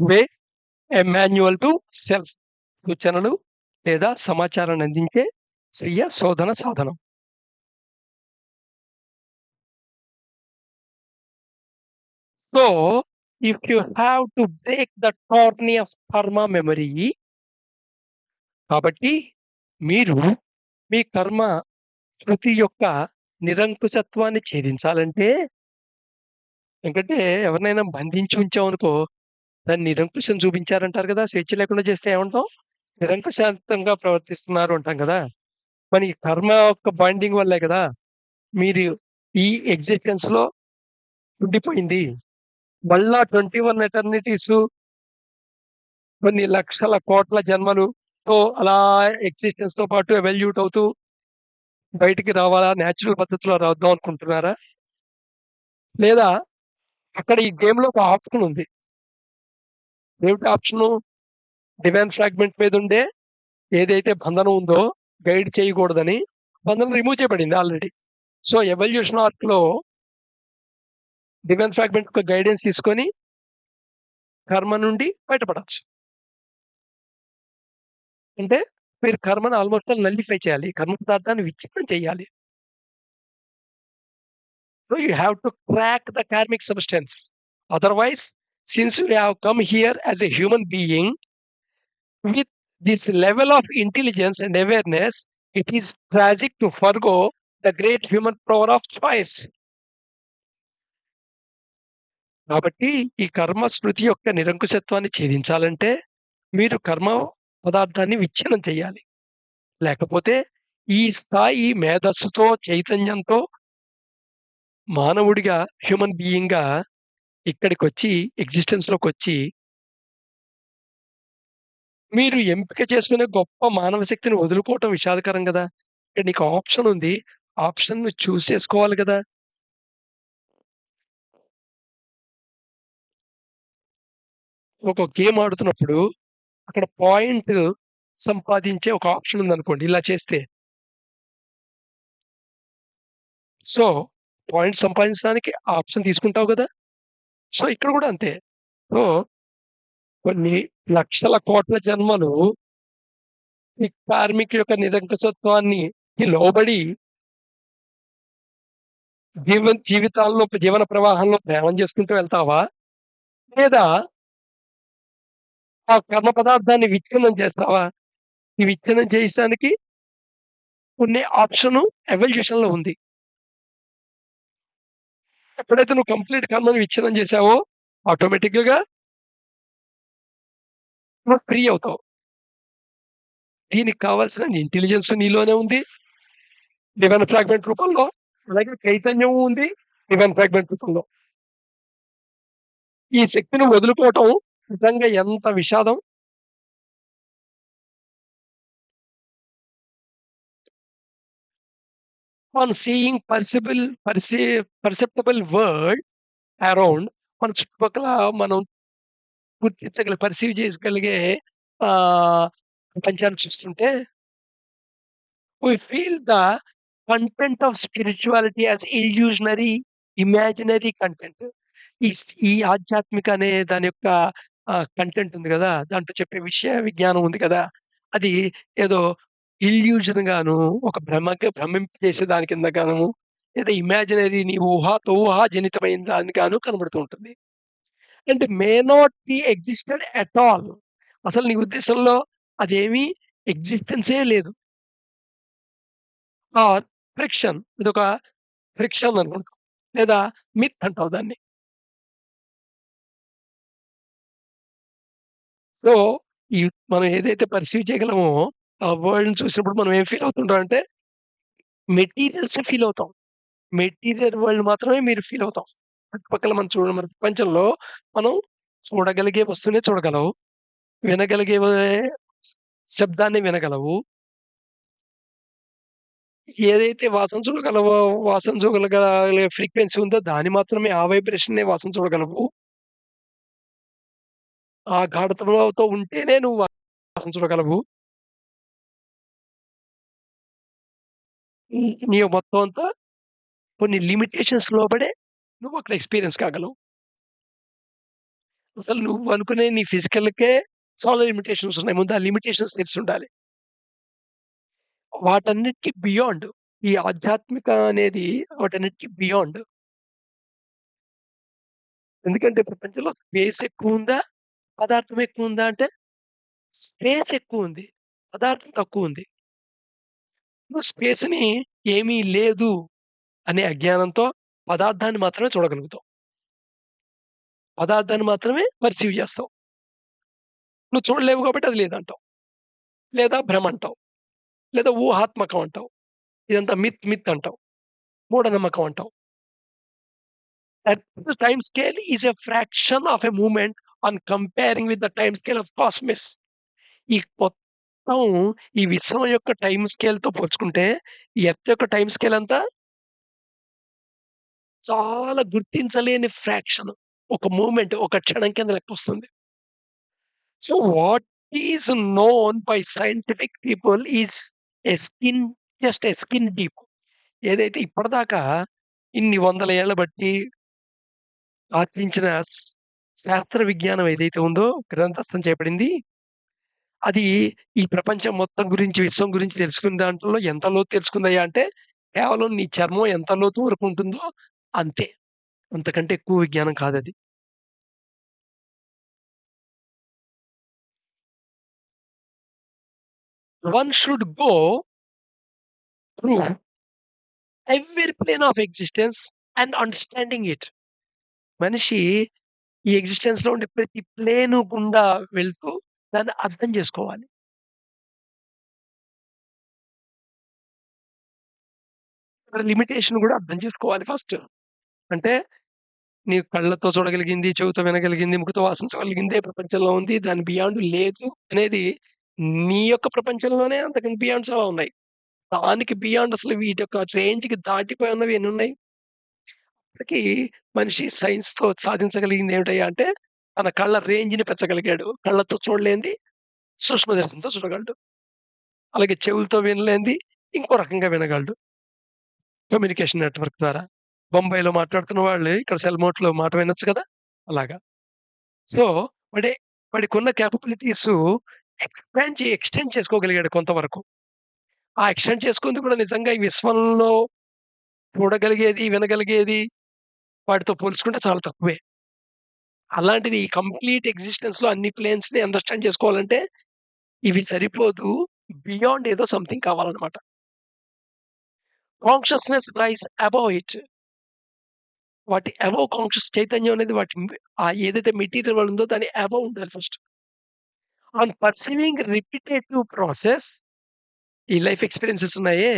Way a manual to self సూచనలు లేదా సమాచారాన్ని అందించే స్వీయ శోధన సాధనం. So, if you have to break the tourney of కర్మ మెమరీ, కాబట్టి మీరు మీ కర్మ స్మృతి యొక్క నిరంకుశత్వాన్ని ఛేదించాలంటే, ఎందుకంటే ఎవరినైనా బంధించి ఉంచామనుకో, దాన్ని నిరంకుశం చూపించారంటారు కదా! స్వేచ్ఛ లేకుండా చేస్తే ఏమంటాం? నిరంకుశాంతంగా ప్రవర్తిస్తున్నారు అంటాం కదా! మరి ఈ కర్మ యొక్క బైండింగ్ వల్లే కదా! మీరు ఈ ఎగ్జిస్టెన్స్‌లో ఉండిపోయింది. మళ్ళా 21 ఎటర్నిటీసు, కొన్ని లక్షల కోట్ల జన్మలుతో అలా ఎగ్జిస్టెన్స్‌తో పాటు ఎవల్యూట్ అవుతూ బయటికి రావాలా? నేచురల్ పద్ధతిలో రాద్దాం అనుకుంటున్నారా? లేదా అక్కడ ఈ గేమ్‌లో ఒక ఆప్షన్ ఉంది. ఏమిటి ఆప్షను? డివైన్ ఫ్రాగ్మెంట్ మీదుండే ఏదైతే బంధనం ఉందో గైడ్ చేయకూడదని, బంధనం రిమూవ్ చేయబడింది ఆల్రెడీ. సో, ఎవల్యూషన్ ఆర్క్‌లో డివైన్ ఫ్రాగ్మెంట్ యొక్క గైడెన్స్ తీసుకొని కర్మ నుండి బయటపడొచ్చు. అంటే మీరు కర్మను ఆల్‌మోస్ట్ ఆల్ నల్లిఫై చేయాలి. కర్మ పదార్థాన్ని విచ్ఛిన్నం చేయాలి. So you have to crack the karmic substance. Otherwise, since we have come here as a human being with this level of intelligence and awareness, it is tragic to forgo the great human power of choice. కాబట్టి ఈ కర్మ స్మృతి యొక్క నిరంకుశత్వాన్ని ఛేదించాలంటే మీరు కర్మ పదార్థాన్ని విచ్ఛిన్నం చేయాలి. లేకపోతే ఈ స్థాయి మేధస్సుతో, చైతన్యంతో మానవుడిగా, హ్యూమన్ బీయింగ్‌గా ఇక్కడికొచ్చి ఎగ్జిస్టెన్స్‌లోకొచ్చి మీరు ఎంపిక చేసుకునే గొప్ప మానవ శక్తిని వదులుకోవటం విషాదకరం గదా! ఇక్కడ నీకు ఆప్షన్ ఉంది. ఆప్షన్‌ని చూజ్ చేసుకోవాలి గదా! ఒక గేమ్ ఆడుతున్నప్పుడు అక్కడ పాయింట్ సంపాదించే ఒక ఆప్షన్ ఉందనుకోండి ఇలా చేస్తే. సో, పాయింట్స్ సంపాదించడానికి ఆ ఆప్షన్ తీసుకుంటావు గదా! సో, ఇక్కడ గూడా అంతే. సో, కొన్ని లక్షల కోట్ల జన్మలు ఈ కార్మిక యొక్క నిరంకుశత్వానికి లోబడి జీవితాల్లో జీవన ప్రవాహంలో ప్రయాణం చేసుకుంటూ వెళ్తావా? లేదా ఆ కర్మ పదార్థాన్ని విచ్ఛిన్నం చేస్తావా? ఈ విచ్ఛిన్నం చేసేసానికి కొన్ని ఆప్షను ఎవల్యూషన్‌లో ఉంది. ఎప్పుడైతే నువ్వు కంప్లీట్ కర్మని విచ్ఛిన్నం చేసావో ఆటోమేటిక్‌గా నువ్వు ఫ్రీ అవుతావు. దీనికి కావాల్సిన ఇంటెలిజెన్స్ నీలోనే ఉంది. డివైన్ ఫ్రాగ్మెంట్ రూపంలో. అలాగే చైతన్యము ఉంది. డివైన్ ఫ్రాగ్మెంట్ రూపంలో. ఈ శక్తిని వదులుకోవటం నిజంగా ఎంత విషాదం. On seeing perceptible world around మన చుట్టుపక్కల మనం పర్సీవ్ చేసుకోగలిగే ఆహ్, ప్రపంచాన్ని చూస్తుంటే we feel the content of spirituality as illusionary, imaginary content. ఈ ఆధ్యాత్మిక అనే దాని యొక్క కంటెంట్ ఉంది గదా! దాంట్లో చెప్పే విషయ విజ్ఞానం ఉంది కదా! అది ఏదో ఇల్యూషన్ గాను, ఒక భ్రమింపజేసే దాని కింద గాను, లేదా ఇమాజినరీ నీ ఊహాజనితమైన దాని గాను కనబడుతూ ఉంటుంది. And may not be existed at all. అసలు నీ ఉద్దేశంలో అదేమీ ఎగ్జిస్టెన్సే లేదు. Are friction. ఇదొక ఫ్రిక్షన్ అనుకుంటాం. లేదా మిత్ అంటాం దాన్ని. సో, ఈ మనం ఏదైతే పర్సీవ్ చేయగలమో, ఆ వరల్డ్‌ని చూసినప్పుడు మనం ఏం ఫీల్ అవుతుంటాం అంటే, మెటీరియల్సే ఫీల్ అవుతాం. మెటీరియల్ వరల్డ్ మాత్రమే మీరు ఫీల్ అవుతాం. చుట్టుపక్కల మనం మన ప్రపంచంలో మనం చూడగలిగే వస్తువునే చూడగలవు. వినగలిగే శబ్దాన్ని వినగలవు. ఏదైతే వాసన చూడగలిగే ఫ్రీక్వెన్సీ ఉందో దాన్ని మాత్రమే ఆ వైబ్రేషన్‌నే వాసన చూడగలవు. ఆ గాఢతలో ఉంటేనే నువ్వు వాసన చూడగలవు. నీ మొత్తం అంతా కొన్ని లిమిటేషన్స్ లోబడే నువ్వు అక్కడ ఎక్స్‌పీరియన్స్ కాగలవు. అసలు నువ్వనుకునే నీ ఫిజికల్‌కే చాలా లిమిటేషన్స్ ఉన్నాయి. ముందు ఆ లిమిటేషన్స్ తెలిసుండాలి. వాటన్నిటికి బియాండ్ ఈ ఆధ్యాత్మిక అనేది వాటన్నిటికి బియాండ్. ఎందుకంటే ప్రపంచంలో స్పేస్ ఎక్కువుందా? పదార్థం ఎక్కువుందా అంటే స్పేస్ ఎక్కువుంది. పదార్థం తక్కువుంది. నువ్వు స్పేస్‌ని ఏమీ లేదు అనే అజ్ఞానంతో పదార్థాన్ని మాత్రమే చూడగలుగుతావు. పదార్థాన్ని మాత్రమే పర్సీవ్ చేస్తావు. నువ్వు చూడలేవు కాబట్టి అది లేదంటావు. లేదా భ్రమంటావు. లేదా ఊహాత్మకం అంటావు. ఇదంతా మిత్ అంటావు. మూఢనమ్మకం అంటావు. Earth's time scale is a fraction of a moment on comparing with the time scale of cosmos. ఈ మొత్తం ఈ విశ్వం యొక్క టైమ్ స్కేల్‌తో పోల్చుకుంటే, ఈ ఎర్త్ యొక్క టైమ్ స్కేల్ అంతా చాలా గుర్తించలేని ఫ్రాక్షన్. ఒక మూమెంట్, ఒక క్షణం కింద లెక్కొస్తుంది. So, what is known by scientific people is a skin just a skin deep. ఏదైతే ఇప్పటిదాకా ఇన్ని వందల ఏళ్ల బట్టి ఆర్జించిన శాస్త్ర విజ్ఞానం ఏదైతే ఉందో గ్రంథస్థం చేయబడింది. అది ఈ ప్రపంచం మొత్తం గురించి, విశ్వం గురించి తెలుసుకున్న దాంట్లో ఎంత లోతు తెలుసుకుందయ్యా అంటే, కేవలం నీ చర్మం ఎంత లోతు వరకు ఉంటుందో అంతే. అంతకంటే ఎక్కువ విజ్ఞానం కాదది. One should go through every plane of existence and understanding it. మనిషి ఈ ఎక్సిస్టెన్స్‌లో ఉండే ప్రతి ప్లేను గుండా వెళ్తూ దాన్ని అర్థం చేసుకోవాలి. ఇక్కడ లిమిటేషన్ గూడా అర్థం చేసుకోవాలి ఫస్ట్. అంటే నీ కళ్ళతో చూడగలిగింది, చెవితో వినగలిగింది, ముక్కుతో వాసించగలిగిందే ప్రపంచంలో ఉంది. దాని బియాండ్ లేదు అనేది నీ యొక్క ప్రపంచంలోనే అంతకన్నా బియాండ్ చాలా ఉన్నాయి. దానికి బియాండ్ అసలు వీటి యొక్క రేంజ్‌కి దాటిపోయి ఉన్నవి ఎన్నున్నాయి? ఇప్పటికి మనిషి సైన్స్‌తో సాధించగలిగింది ఏమిటయ్యా అంటే, తన కళ్ళ రేంజ్‌ని పెంచగలిగాడు. కళ్ళతో చూడలేనిది సూక్ష్మదర్శినితో చూడగలడు. అలాగే చెవులతో వినలేనిది ఇంకో రకంగా వినగలడు. కమ్యూనికేషన్ నెట్‌వర్క్ ద్వారా. బొంబాయిలో మాట్లాడుతున్న వాళ్ళు ఇక్కడ సెల్‌మోట్‌లో మాట వినొచ్చు కదా! అలాగా. సో, వాడి వాడికున్న కేపబిలిటీసు ఎక్స్‌టెండ్ చేసుకోగలిగాడు కొంతవరకు. ఆ ఎక్స్‌టెండ్ చేసుకుంది కూడా నిజంగా ఈ విశ్వంలో చూడగలిగేది, వినగలిగేది వాటితో పోల్చుకుంటే చాలా తక్కువే. అలాంటిది ఈ కంప్లీట్ ఎగ్జిస్టెన్స్‌లో అన్ని ప్లేన్స్‌ని అండర్‌స్టాండ్ చేసుకోవాలంటే ఇవి సరిపోదు. బియాండ్ ఏదో సంథింగ్ కావాలన్నమాట. Consciousness rise above it. వాటి అబోవ్ కాన్షియస్ చైతన్యం అనేది ఏదైతే మెటీరియల్ ఉందో దాని అబోవ్ ఉండాలి first. On perceiving repetitive process ఈ లైఫ్ ఎక్స్‌పీరియన్సెస్ ఉన్నాయే,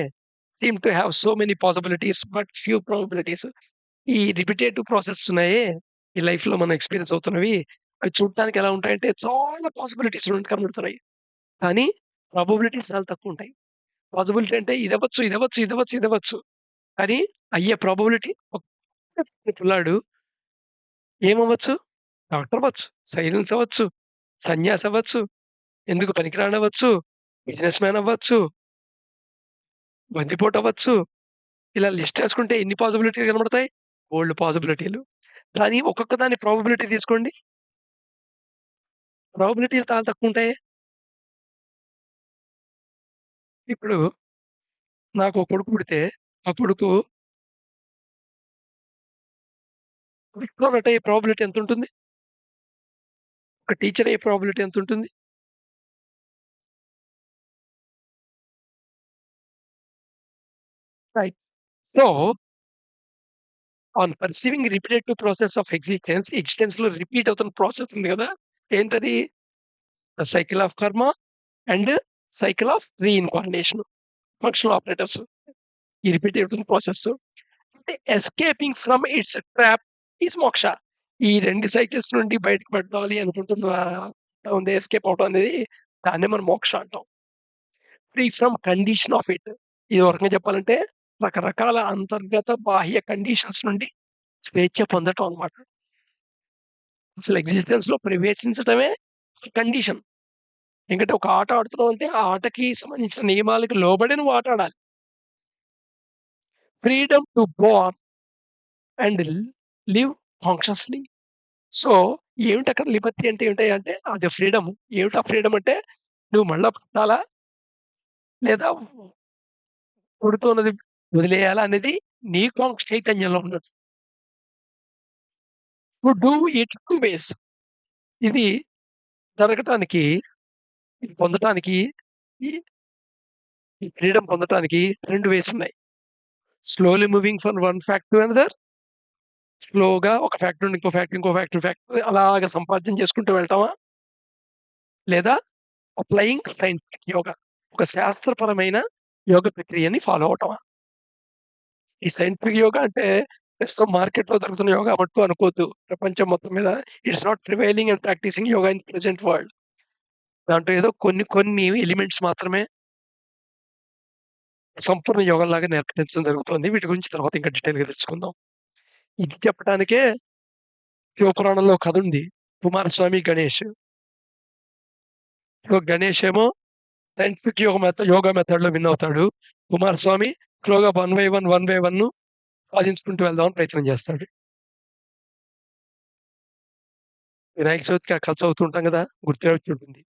seem to have so many possibilities but few probabilities. ఈ రిపిటేటివ్ ప్రాసెస్ ఉన్నాయే, ఈ లైఫ్‌లో మనం ఎక్స్‌పీరియన్స్ అవుతున్నవి, అవి చూడటానికి ఎలా ఉంటాయంటే చాలా పాసిబిలిటీస్ ఉన్నట్టు కనబడుతున్నాయి. కానీ ప్రాబబిలిటీస్ చాలా తక్కువుంటాయి. పాసిబిలిటీ అంటే ఇదవ్వచ్చు, ఇదవ్వచ్చు, ఇదవ్వచ్చు, ఇదవ్వచ్చు. కానీ అయ్యే ప్రాబబిలిటీ ఒక్క పిల్లాడు ఏమవ్వచ్చు? డాక్టర్ అవ్వచ్చు, సైలెన్స్ అవ్వచ్చు, సన్యాసి అవ్వచ్చు, ఎందుకు పనికిరానవ్వచ్చు, బిజినెస్ మ్యాన్ అవ్వచ్చు, బందిపోటు అవ్వచ్చు. ఇలా లిస్టేసుకుంటే ఎన్ని పాసిబిలిటీలు కనబడతాయి? బోలెడు పాసిబిలిటీలు. కానీ ఒక్కొక్క దాని ప్రాబబిలిటీ తీసుకోండి. ప్రాబబిలిటీలు చాలా తక్కువుంటాయే. ఇప్పుడు నాకో కొడుకు పుడితే, ఆ కొడుకు విప్లవనట అయ్యే ప్రాబబిలిటీ ఎంతుంటుంది? ఒక టీచర్ అయ్యే ప్రాబబిలిటీ ఎంతుంటుంది? Right. So, on perceiving repetitive process of ఎక్సిస్టెన్స్‌లో రిపీట్ అవుతున్న ప్రాసెస్ ఉంది గదా! ఏంటది? The cycle of karma and cycle of reincarnation. Functional operators. ఈ రిపీట్ అవుతున్న ప్రాసెస్. అంటే escaping from its trap is moksha. ఈ 2 సైకిల్స్ నుండి బయటకి పడాలి అనుకుంటున్న ఉంది ఎస్కేప్ అవ్వడం అనేది దాన్నే మనం మోక్ష అంటాం. Free from condition of it. ఇది ఒక రకంగా చెప్పాలంటే రకరకాల అంతర్గత, బాహ్య కండిషన్స్ నుండి స్వేచ్ఛ పొందటం అన్నమాట. అసలు ఎక్సిస్టెన్స్‌లో ప్రవేశించటమే కండిషన్. ఎందుకంటే ఒక ఆట ఆడుతున్నాం అంటే ఆ ఆటకి సంబంధించిన నియమాలకు లోబడి నువ్వు ఆట ఆడాలి. Freedom to born and live consciously. So, ఏమిటక్కడ లిబర్టీ అంటే ఏమిటంటే అది ఫ్రీడమ్. ఏమిటా ఫ్రీడమ్ అంటే నువ్వు మళ్ళా పుట్టాలా? లేదా పుడుతున్నది వదిలేయాలా అనేది నీ చైతన్యంలో ఉన్నది. టు డూ ఇట్ 2 వేస్. ఇది జరగటానికి, ఇది పొందటానికి ఈ ఈ ఫ్రీడమ్ పొందటానికి 2 వేస్ ఉన్నాయి. Slowly moving from one fact to another. స్లోగా ఒక ఫ్యాక్ట్ నుండి ఇంకో ఫ్యాక్ట్, ఇంకో ఫ్యాక్ట్, ఫ్యాక్ట్ అలాగా సంపాద్యం చేసుకుంటూ వెళ్ళటమా? లేదా అప్లయింగ్ సైంటిఫిక్ యోగా. ఒక శాస్త్రపరమైన యోగ ప్రక్రియని ఫాలో అవ్వటమా? ఈ సైంటిఫిక్ యోగా అంటే ప్రస్తుతం మార్కెట్‌లో దొరుకుతున్న యోగా మట్టుకు అనుకోవద్దు. ప్రపంచం మొత్తం మీద it's not prevailing and practising yoga in present world. దాంట్లో ఏదో కొన్ని కొన్ని ఎలిమెంట్స్ మాత్రమే సంపూర్ణ యోగంలాగా నేర్పించడం జరుగుతోంది. వీటి గురించి తర్వాత ఇంకా డీటెయిల్‌గా తెలుసుకుందాం. ఇది చెప్పడానికే శివపురాణంలో కథుంది. కుమారస్వామి, గణేష్. సో, గణేష్ ఏమో సైంటిఫిక్ యోగా మెథడ్‌లో విన్ అవుతాడు. కుమారస్వామి స్లోగా వన్ బై వన్ సాధించుకుంటూ వెళ్దామని ప్రయత్నం చేస్తాడు. వినాయక చవితికి ఆ కథ చదువుతూ ఉంటాం గదా! గుర్తే వచ్చి ఉంటుంది.